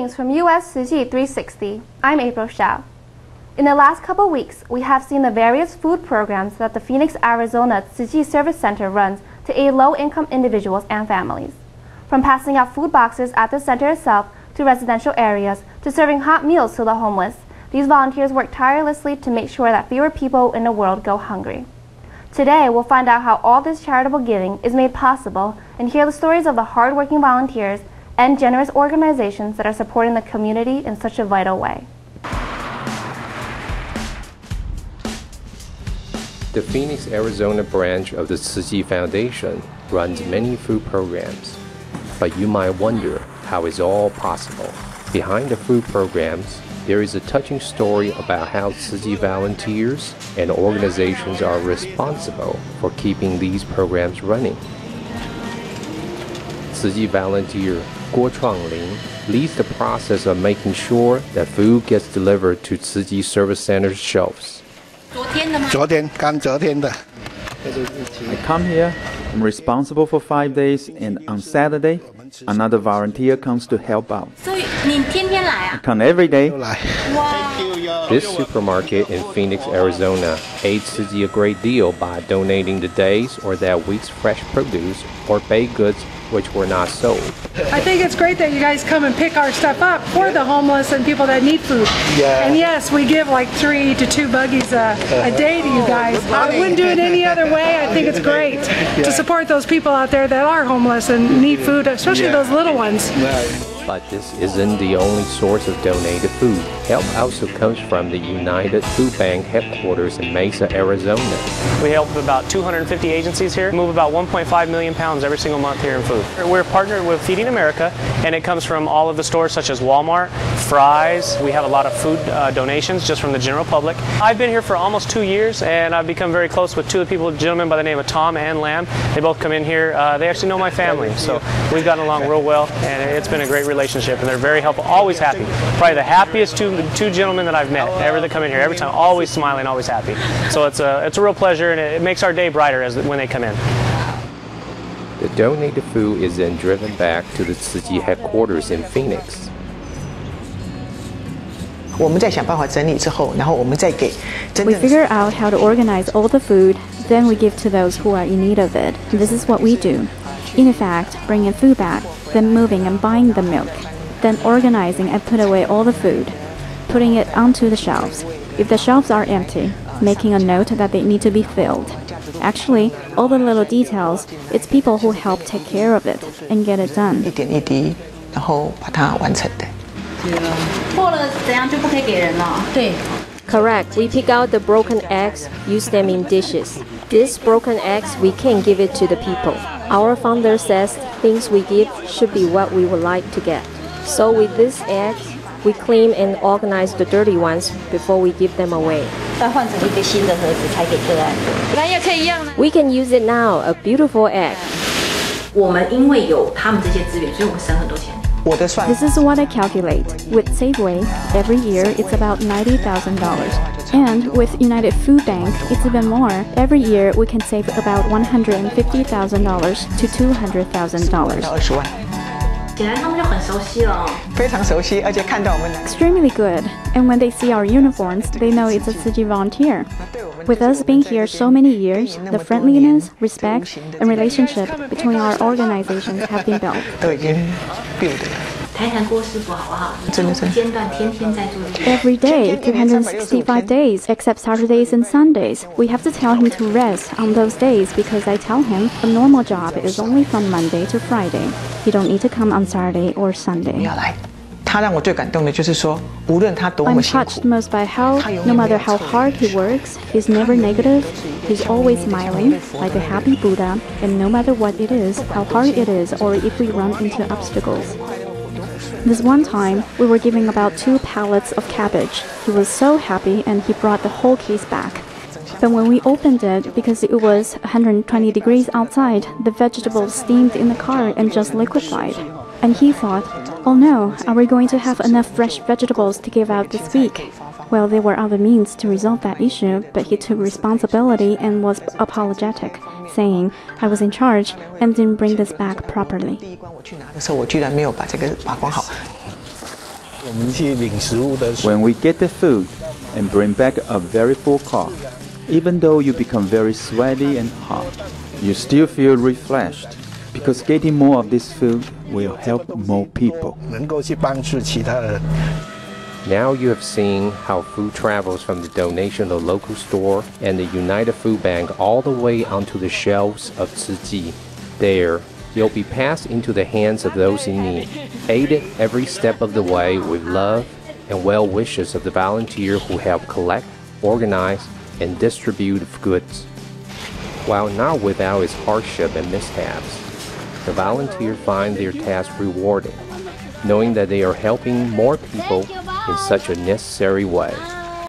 Greetings from USTC360. I'm April Xiao. In the last couple weeks, we have seen the various food programs that the Phoenix, Arizona Tzu Chi Service Center runs to aid low-income individuals and families. From passing out food boxes at the center itself to residential areas to serving hot meals to the homeless, these volunteers work tirelessly to make sure that fewer people in the world go hungry. Today, we'll find out how all this charitable giving is made possible and hear the stories of the hardworking volunteers and generous organizations that are supporting the community in such a vital way. The Phoenix, Arizona branch of the Tzu Chi Foundation runs many food programs. But you might wonder how it's all possible. Behind the food programs, there is a touching story about how Tzu Chi volunteers and organizations are responsible for keeping these programs running. Tzu Chi volunteer Guo Chuanglin leads the process of making sure that food gets delivered to Tzu Chi Service Center's shelves. I come here, I'm responsible for 5 days, and on Saturday, another volunteer comes to help out. I come every day. This supermarket in Phoenix, Arizona aids Tzu Chi a great deal by donating the day's or that week's fresh produce or baked goods which were not sold. I think it's great that you guys come and pick our stuff up for the homeless and people that need food. Yeah. And yes, we give like 3 to 2 buggies a day to you guys. I wouldn't do it any other way. I think it's great to support those people out there that are homeless and need food, especially those little ones. But this isn't the only source of donated food. Help also comes from the United Food Bank headquarters in Mesa, Arizona. We help about 250 agencies here, move about 1.5 million pounds every single month here in food. We're partnered with Feeding America, and it comes from all of the stores such as Walmart, Fry's. We have a lot of food donations just from the general public. I've been here for almost 2 years, and I've become very close with 2 of the people, gentlemen by the name of Tom and Lamb. They both come in here. They actually know my family, so we've gotten along real well, and it's been a great relationship, and they're very helpful, always happy. Probably the happiest two gentlemen that I've met ever that come in here. Every time, always smiling, always happy. So it's a real pleasure, and it makes our day brighter when they come in. The donated food is then driven back to the Tzu Chi headquarters in Phoenix. We figure out how to organize all the food, then we give to those who are in need of it. This is what we do. In effect, bringing food back, then moving and buying the milk, then organizing and put away all the food, putting it onto the shelves. If the shelves are empty, making a note that they need to be filled. Actually, all the little details, it's people who help take care of it and get it done. Correct. We pick out the broken eggs, use them in dishes. These broken eggs, we can't give it to the people. Our founder says things we give should be what we would like to get. So with these eggs, we clean and organize the dirty ones before we give them away. We can use it now, a beautiful egg. This is what I calculate. With Safeway, every year it's about $90,000. And with United Food Bank, it's even more. Every year we can save about $150,000 to $200,000. Extremely good. And when they see our uniforms, they know it's a Tzu Chi volunteer. With us being here so many years, the friendliness, respect, and relationship between our organizations have been built. Every day, 365 days, except Saturdays and Sundays. We have to tell him to rest on those days because I tell him a normal job is only from Monday to Friday. You don't need to come on Saturday or Sunday. I'm touched most by how, no matter how hard he works, he's never negative, he's always smiling, like a happy Buddha, and no matter what it is, how hard it is, or if we run into obstacles. This one time, we were giving about 2 pallets of cabbage. He was so happy and he brought the whole case back. But when we opened it, because it was 120 degrees outside, the vegetables steamed in the car and just liquefied. And he thought, oh no, are we going to have enough fresh vegetables to give out this week? Well, there were other means to resolve that issue, but he took responsibility and was apologetic, saying, I was in charge and didn't bring this back properly. When we get the food and bring back a very full car, even though you become very sweaty and hot, you still feel refreshed because getting more of this food will help more people. Now you have seen how food travels from the donation of the local store and the United Food Bank all the way onto the shelves of Tzu Chi. There, you'll be passed into the hands of those in need, aided every step of the way with love and well wishes of the volunteer who help collect, organize, and distribute goods. While not without its hardship and mishaps, the volunteers find their task rewarding, knowing that they are helping more people in such a necessary way.